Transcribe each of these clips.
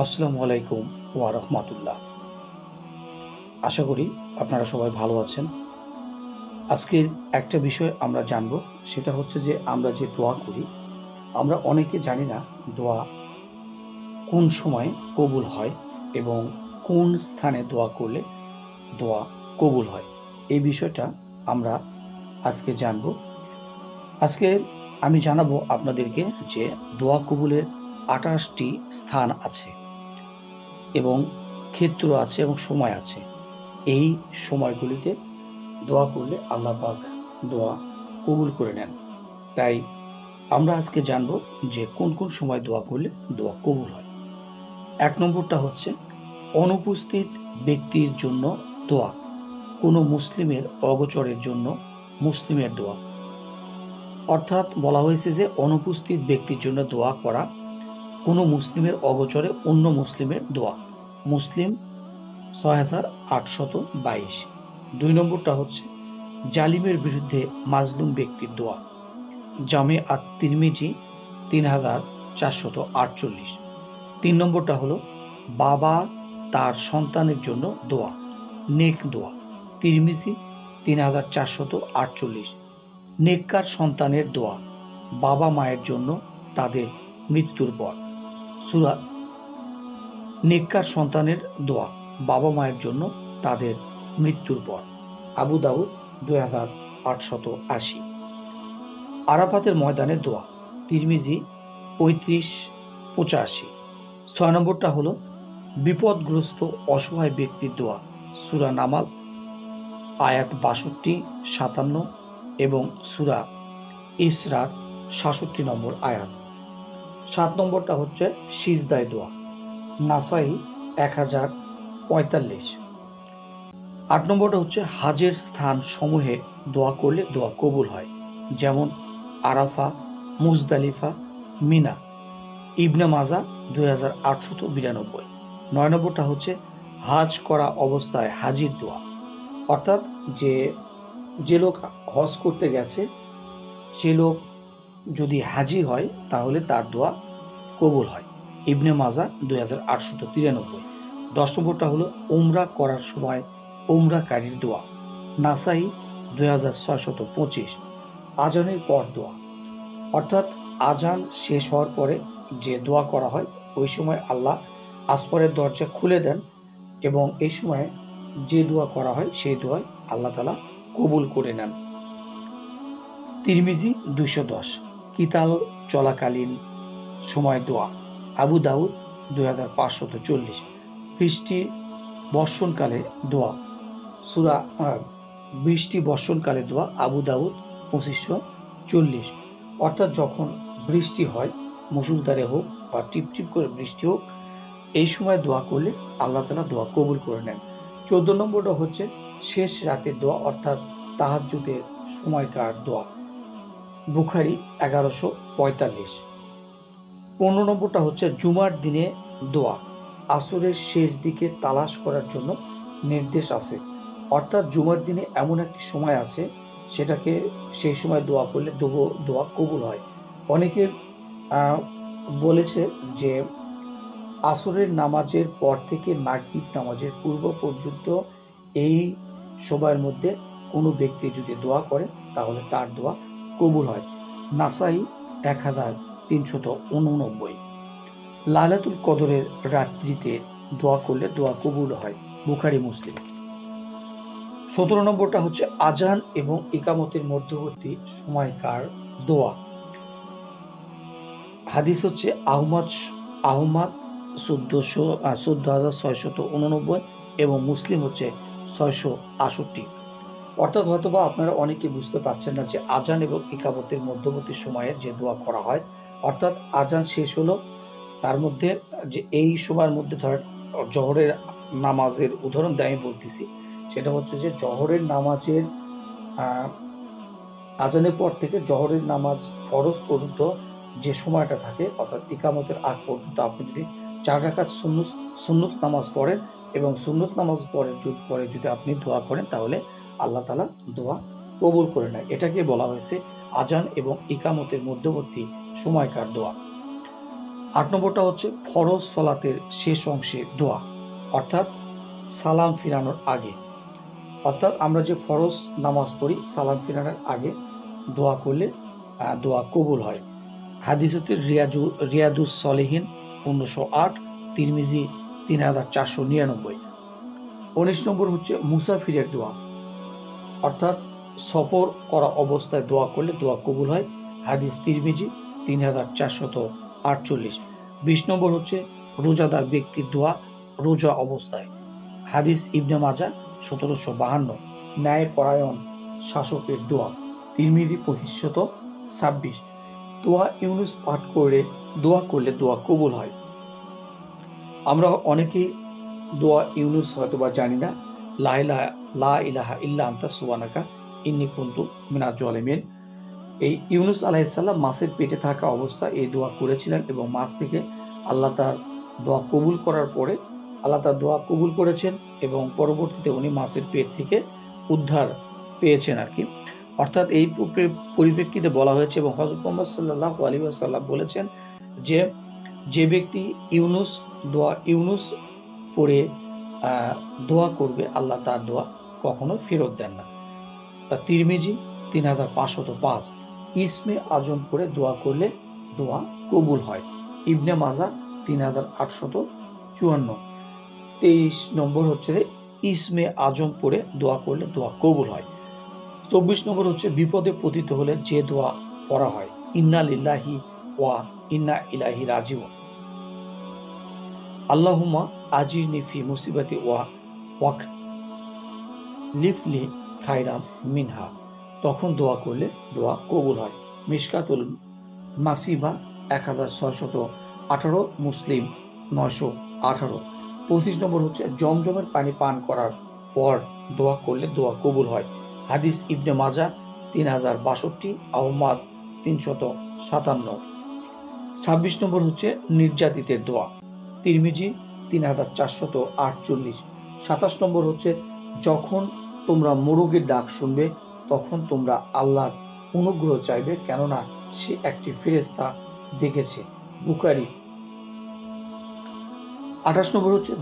আসসালামু আলাইকুম ওয়া রাহমাতুল্লাহ। আশা করি আপনারা সবাই ভালো আছেন। আজকের একটা বিষয় আমরা জানব, সেটা হচ্ছে যে আমরা যে দোয়া করি, আমরা অনেকে জানি না দোয়া কোন সময় কবুল হয় এবং কোন স্থানে দোয়া করলে দোয়া কবুল হয়। এই বিষয়টা আমরা আজকে জানব। আজকে আমি জানাবো আপনাদেরকে যে দোয়া কবুলের 28টি স্থান আছে এবং ক্ষেত্র আছে এবং সময় আছে। এই সময়গুলিতে দোয়া করলে আল্লাহ পাক দোয়া কবুল করে নেন। তাই আমরা আজকে জানব যে কোন কোন সময় দোয়া করলে দোয়া কবুল হয়। ১ নম্বরটা হচ্ছে অনুপস্থিত ব্যক্তির জন্য দোয়া, কোনো মুসলিমের অগোচরের জন্য মুসলিমের দোয়া। অর্থাৎ বলা হয়েছে যে অনুপস্থিত ব্যক্তির জন্য দোয়া করা, কোনো মুসলিমের অগোচরে অন্য মুসলিমের দোয়া। মুসলিম ৬,৮২২। ২ নম্বরটা হচ্ছে জালিমের বিরুদ্ধে মাজলুম ব্যক্তির দোয়া, জামে আত তিরমিজি ৩,৪৪৮। ৩ নম্বরটা হলো বাবা তার সন্তানের জন্য দোয়া, নেক দোয়া, তিরমিজি ৩,৪৪৮। নেককার সন্তানের দোয়া, বাবা মায়ের জন্য তাদের মৃত্যুর পর। সূরা নেককার সন্তানের দোয়া, বাবা মায়ের জন্য তাদের মৃত্যুর পর। আবু দাউদ ২,৮৮০। আরাফাতের ময়দানে দোয়া, তিরমিজি ৩৫৮৫। ৬ নম্বরটা হলো বিপদগ্রস্ত অসহায় ব্যক্তির দোয়া, সূরা নামাল আয়াত ৬২, ৫৭ এবং সূরা ইসরার ৬৭ নম্বর আয়াত। ৭ নম্বরটা হচ্ছে সিজদায় দোয়া, নাসাই ১,০৪৫। ৮ নম্বরটা হচ্ছে হাজের স্থান সমূহে দোয়া করলে দোয়া কবুল হয়, যেমন আরাফা, মুজদালিফা, মিনা। ইবনে মাজা ২,৮৯২। ৯ নম্বরটা হচ্ছে হাজ করা অবস্থায় হাজির দোয়া, অর্থাৎ যে লোক হজ করতে গেছে সে লোক যদি হাজি হয় তাহলে তার দোয়া কবুল হয়। ইবনে মাজা ২,৮৯৩। ১০ নম্বরটা হলো উমরা করার সময় উমরাকারীর দোয়া, নাসাই ২,৬২৫। আজানের পর দোয়া, অর্থাৎ আজান শেষ হওয়ার পরে যে দোয়া করা হয় ওই সময় আল্লাহ আসমানের দরজা খুলে দেন এবং এই সময় যে দোয়া করা হয় সেই দোয়ায় আল্লাহ তাআলা কবুল করে নেন। তিরমিজি ২১০। কিতাল চলাকালীন সময় দোয়া, আবু দাউদ ২,৫৪০। বৃষ্টি বর্ষণকালে দোয়া, সূরা বৃষ্টি বর্ষণকালে দোয়া, আবু দাউদ ২৫৪০। অর্থাৎ যখন বৃষ্টি হয়, মুষলধারে হোক বা টিপটিপ করে বৃষ্টি হোক, এই সময় দোয়া করলে আল্লাহ তাআলা দোয়া কবুল করে নেন। ১৪ নম্বরটা হচ্ছে শেষ রাতের দোয়া, অর্থাৎ তাহাজ্জুদের সময়কার দোয়া, বুখারী ১১৪৫। ১৫ নম্বরটা হচ্ছে জুমার দিনে দোয়া, আসরের শেষ দিকে তালাশ করার জন্য নির্দেশ আছে। অর্থাৎ জুমার দিনে এমন একটি সময় আছে সেটাকে সেই সময় দোয়া করলে দোয়া কবুল হয়। অনেকে বলেছে যে আসরের নামাজের পর থেকে মাগরিব নামাজের পূর্ব পর্যন্ত এই সময়ের মধ্যে কোনো ব্যক্তি যদি দোয়া করে তাহলে তার দোয়া কবুল হয়। নাসাই ১,৩৮৯। লাইলাতুল কদরের রাত্রিতে দোয়া করলে দোয়া কবুল হয়, বুখারী মুসলিম। ১৭ নম্বরটা হচ্ছে আজান এবং ইকামতের মধ্যবর্তী সময়কার দোয়া। হাদিস হচ্ছে আহমদ ১৪,৬৮৯ এবং মুসলিম হচ্ছে ৬৬৮। অর্থাৎ হয়তোবা আপনারা অনেকে বুঝতে পারছেন না যে আজান এবং ইকামতের মধ্যবর্তী সময়ে যে দোয়া করা হয়, অর্থাৎ আজান শেষ হলো, তার মধ্যে যে এই সময়ের মধ্যে ধরেন জোহরের নামাজের উদাহরণ দিয়ে আমি বলতেছি, সেটা হচ্ছে যে জোহরের নামাজের আজানের পর থেকে জোহরের নামাজ ফরজ পর্যন্ত যে সময়টা থাকে, অর্থাৎ ইকামতের আগ পর্যন্ত আপনি যদি ৪ রাকাত সুন্নত নামাজ পড়েন এবং সুন্নত নামাজ পরে যদি আপনি দোয়া করেন তাহলে আল্লাহ তাআলা দোয়া কবুল করে নেয়। এটাকে বলা হয়েছে আজান এবং ইকামতের মধ্যবর্তী সময়কার দোয়া। 8 নম্বরটা হচ্ছে ফরজ সলাতের শেষ অংশে দোয়া, অর্থাৎ সালাম ফিরানোর আগে। অর্থাৎ আমরা যে ফরজ নামাজ পড়ি, সালাম ফিরানোর আগে দোয়া করলে দোয়া কবুল হয়। হাদিস হচ্ছে রিয়াদুস সলিহিন 1508, তিরমিজি 3499। 19 নম্বর হচ্ছে মুসাফিরের দোয়া, অর্থাৎ সফর করা অবস্থায় দোয়া করলে দোয়া কবুল হয়। হাদিস তিরমিজি 3448। 20 নম্বর হচ্ছে রোজাদার ব্যক্তির দোয়া রোজা অবস্থায়। হাদিস ইবনে মাজা 1752। ন্যায়পরায়ণ শাসকের দোয়া, তিরমিজি 2526। দোয়া ইউনুস পাঠ করে দোয়া করলে দোয়া কবুল হয়। আমরা অনেকেই দোয়া ইউনুস হয়তো বা জানি না। লা ইলাহা ইল্লা আনতা সুবহানাকা ইন্নী কুনতু মিনাজ জালিমিন। এই ইউনুস আলাইহিস সালাম মাছের পেটে থাকা অবস্থায় এই দোয়া করেছিলেন এবং মাছ থেকে আল্লাহ তার দোয়া কবুল করার পরে আল্লাহ তার দোয়া কবুল করেছেন এবং পরবর্তীতে উনি মাছের পেট থেকে উদ্ধার পেয়েছেন আর কি। অর্থাৎ এই পরিপ্রেক্ষিতে বলা হয়েছে এবং হযরত মুহাম্মদ সাল্লাল্লাহু আলাইহি ওয়াসাল্লাম বলেছেন যে যে ব্যক্তি ইউনুস পড়ে দোয়া করবে আল্লাহ তার দোয়া কখনো ফেরত দেন না। তিরমিজি 3505। ইসমে আজম পড়ে দোয়া করলে দোয়া কবুল হয়। ইবনে মাজা 3854। 23 নম্বর হচ্ছে ইসমে আজম পড়ে দোয়া করলে দোয়া কবুল হয়। 24 নম্বর হচ্ছে বিপদে পতিত হলে যে দোয়া পড়া হয়, ইন্না লিল্লাহি ওয়া ইন্না ইলাইহি রাজিউন। আল্লাহুম্মা আজিরনি ফি মুসিবাতি ওয়াক লিফলি খায়রাম মিনহা। তখন দোয়া করলে দোয়া কবুল হয়। মিশকাতুল মাসিবা 1618, মুসলিম 918। 25 নম্বর হচ্ছে জমজমের পানি পান করার পর দোয়া করলে দোয়া কবুল হয়। হাদিস ইবনে মাজা 3062, আহমদ 357। 26 নম্বর হচ্ছে নির্যাতিতের দোয়া, তিরমিজি 3448। 27 নম্বর হচ্ছে যখন তোমরা মোরগের ডাক শুনবে তখন তোমরা আল্লাহর অনুগ্রহ চাইবে, কেননা সে একটি ফেরেশতা দেখেছে, বুখারী। 28 নম্বর হচ্ছে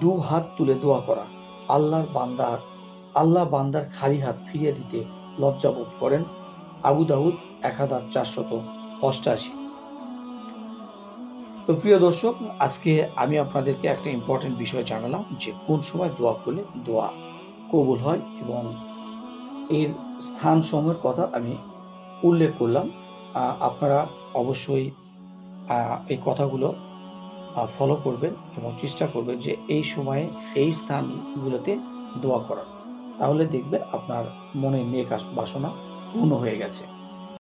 দু হাত তুলে দোয়া করা। আল্লাহ বান্দার খালি হাত ফিরিয়ে দিতে লজ্জাবোধ করেন, আবু দাউদ 1488। তো প্রিয় দর্শক, আজকে আমি আপনাদেরকে একটা ইম্পর্টেন্ট বিষয় জানালাম যে কোন সময় দোয়া করলে দোয়া কবুল হয় এবং এর স্থান সময়ের কথা আমি উল্লেখ করলাম। আপনারা অবশ্যই এই কথাগুলো ফলো করবেন এবং চেষ্টা করবেন যে এই সময়ে এই স্থানগুলোতে দোয়া করার, তাহলে দেখবেন আপনার মনের নেক বাসনা পূর্ণ হয়ে গেছে।